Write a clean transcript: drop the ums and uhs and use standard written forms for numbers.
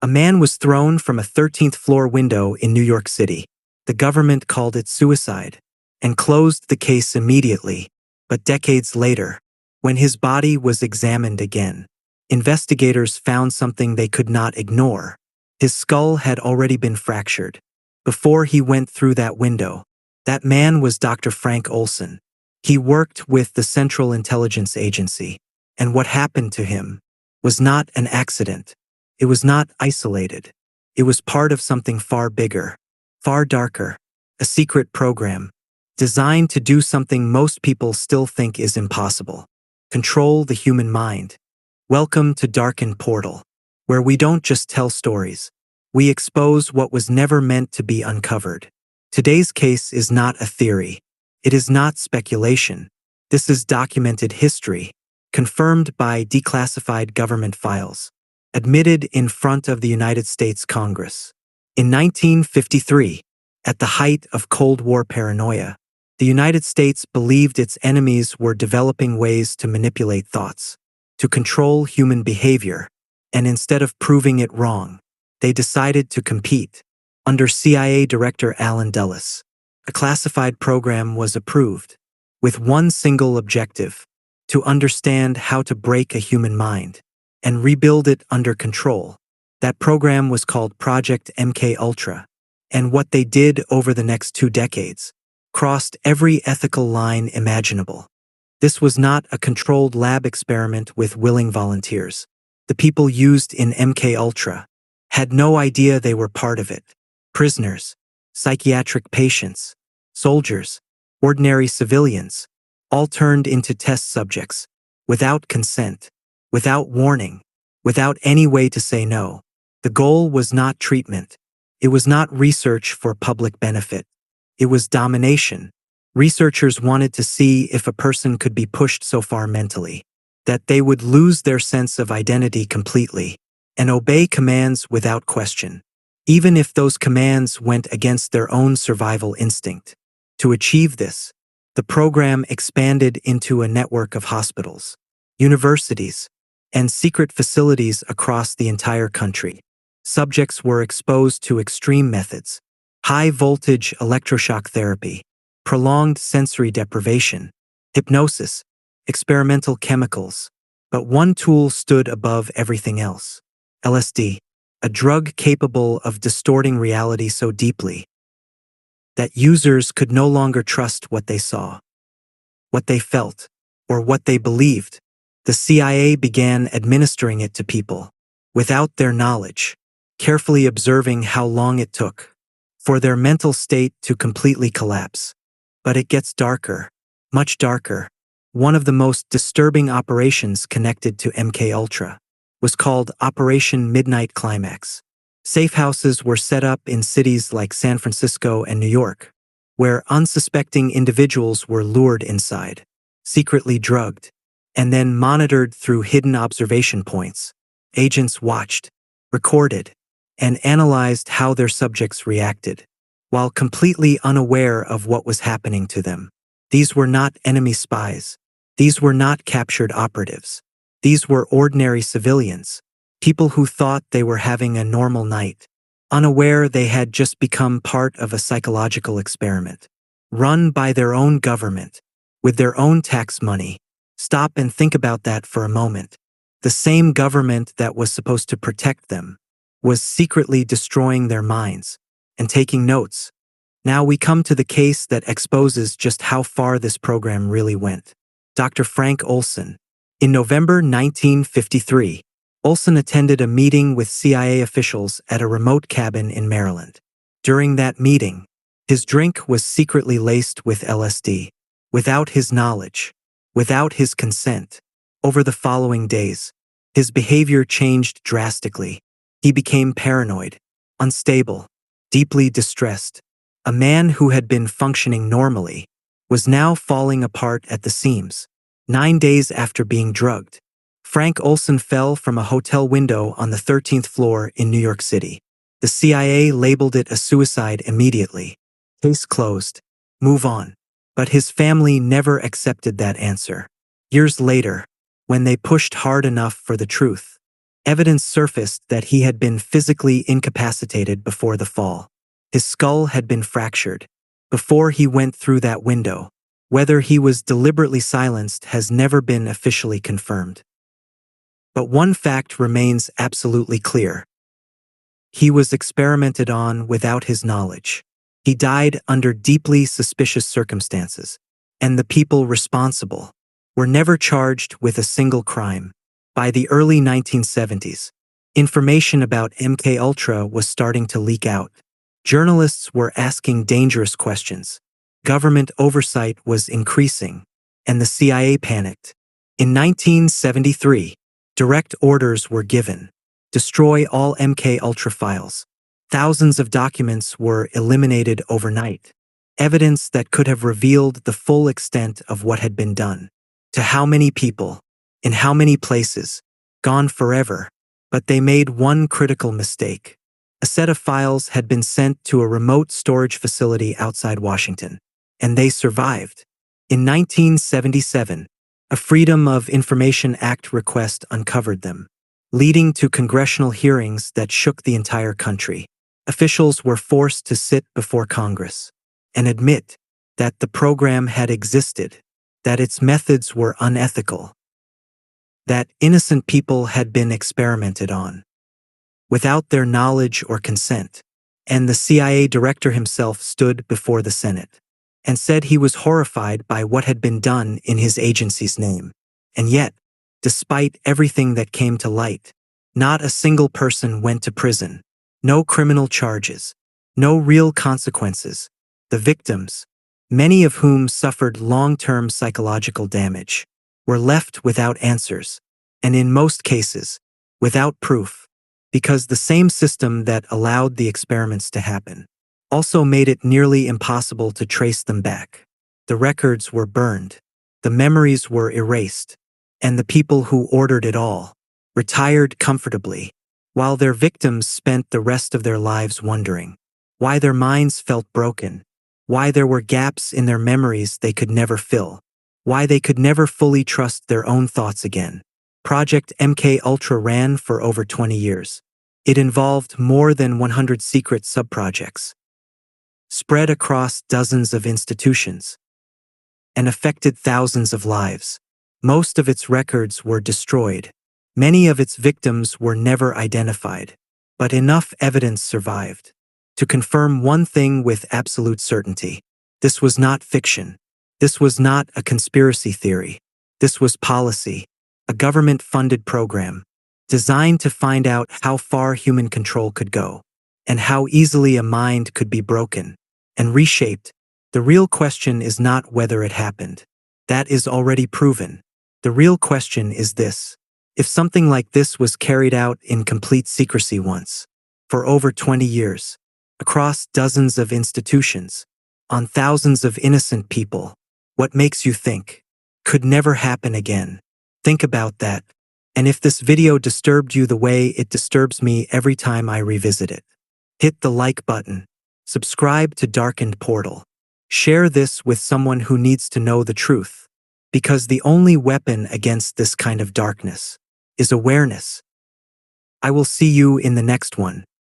A man was thrown from a 13th floor window in New York City. The government called it suicide and closed the case immediately. But decades later, when his body was examined again, investigators found something they could not ignore. His skull had already been fractured before he went through that window. That man was Dr. Frank Olson. He worked with the Central Intelligence Agency, and what happened to him was not an accident. It was not isolated. It was part of something far bigger, far darker, a secret program designed to do something most people still think is impossible: control the human mind. Welcome to Darkened Portal, where we don't just tell stories, we expose what was never meant to be uncovered. Today's case is not a theory. It is not speculation. This is documented history, confirmed by declassified government files, admitted in front of the United States Congress. In 1953, at the height of Cold War paranoia, the United States believed its enemies were developing ways to manipulate thoughts, to control human behavior, and instead of proving it wrong, they decided to compete. Under CIA Director Allen Dulles, a classified program was approved, with one single objective: to understand how to break a human mind and rebuild it under control. That program was called Project MK Ultra, and what they did over the next 2 decades crossed every ethical line imaginable. This was not a controlled lab experiment with willing volunteers. The people used in MK Ultra had no idea they were part of it. Prisoners, psychiatric patients, soldiers, ordinary civilians, all turned into test subjects, without consent, without warning, without any way to say no. The goal was not treatment. It was not research for public benefit. It was domination. Researchers wanted to see if a person could be pushed so far mentally that they would lose their sense of identity completely and obey commands without question, even if those commands went against their own survival instinct. To achieve this, the program expanded into a network of hospitals, universities, and secret facilities across the entire country. Subjects were exposed to extreme methods: high-voltage electroshock therapy, prolonged sensory deprivation, hypnosis, experimental chemicals. But one tool stood above everything else: LSD, a drug capable of distorting reality so deeply that users could no longer trust what they saw, what they felt, or what they believed. The CIA began administering it to people without their knowledge, carefully observing how long it took for their mental state to completely collapse. But it gets darker, much darker. One of the most disturbing operations connected to MK Ultra was called Operation Midnight Climax. Safe houses were set up in cities like San Francisco and New York, where unsuspecting individuals were lured inside, secretly drugged, and then monitored through hidden observation points. Agents watched, recorded, and analyzed how their subjects reacted, while completely unaware of what was happening to them. These were not enemy spies. These were not captured operatives. These were ordinary civilians, people who thought they were having a normal night, unaware they had just become part of a psychological experiment, run by their own government, with their own tax money. Stop and think about that for a moment. The same government that was supposed to protect them was secretly destroying their minds and taking notes. Now we come to the case that exposes just how far this program really went. Dr. Frank Olson. In November 1953, Olson attended a meeting with CIA officials at a remote cabin in Maryland. During that meeting, his drink was secretly laced with LSD, without his knowledge, without his consent. Over the following days, his behavior changed drastically. He became paranoid, unstable, deeply distressed. A man who had been functioning normally was now falling apart at the seams. 9 days after being drugged, Frank Olson fell from a hotel window on the 13th floor in New York City. The CIA labeled it a suicide immediately. Case closed. Move on. But his family never accepted that answer. Years later, when they pushed hard enough for the truth, Evidence surfaced that he had been physically incapacitated before the fall. His skull had been fractured before he went through that window. Whether he was deliberately silenced has never been officially confirmed. But one fact remains absolutely clear. He was experimented on without his knowledge. He died under deeply suspicious circumstances, and the people responsible were never charged with a single crime. By the early 1970s, information about MKUltra was starting to leak out. Journalists were asking dangerous questions. Government oversight was increasing, and the CIA panicked. In 1973, direct orders were given. Destroy all MKUltra files. Thousands of documents were eliminated overnight. Evidence that could have revealed the full extent of what had been done. To how many people, in how many places, gone forever. But they made one critical mistake. A set of files had been sent to a remote storage facility outside Washington, and they survived. In 1977, a Freedom of Information Act request uncovered them, leading to congressional hearings that shook the entire country. Officials were forced to sit before Congress and admit that the program had existed, that its methods were unethical, that innocent people had been experimented on without their knowledge or consent. And the CIA director himself stood before the Senate and said he was horrified by what had been done in his agency's name. And yet, despite everything that came to light, not a single person went to prison. No criminal charges. No real consequences. The victims, many of whom suffered long-term psychological damage, were left without answers, and in most cases, without proof, because the same system that allowed the experiments to happen also made it nearly impossible to trace them back. The records were burned, the memories were erased, and the people who ordered it all retired comfortably, while their victims spent the rest of their lives wondering why their minds felt broken, why there were gaps in their memories they could never fill, why they could never fully trust their own thoughts again. Project MKUltra ran for over 20 years. It involved more than 100 secret subprojects, spread across dozens of institutions, and affected thousands of lives. Most of its records were destroyed. Many of its victims were never identified, but enough evidence survived to confirm one thing with absolute certainty. This was not fiction. This was not a conspiracy theory. This was policy, a government-funded program designed to find out how far human control could go and how easily a mind could be broken and reshaped. The real question is not whether it happened. That is already proven. The real question is this: if something like this was carried out in complete secrecy once, for over 20 years, across dozens of institutions, on thousands of innocent people, what makes you think could never happen again? Think about that. And if this video disturbed you the way it disturbs me every time I revisit it, hit the like button, subscribe to Darkened Portal, share this with someone who needs to know the truth, because the only weapon against this kind of darkness is awareness. I will see you in the next one.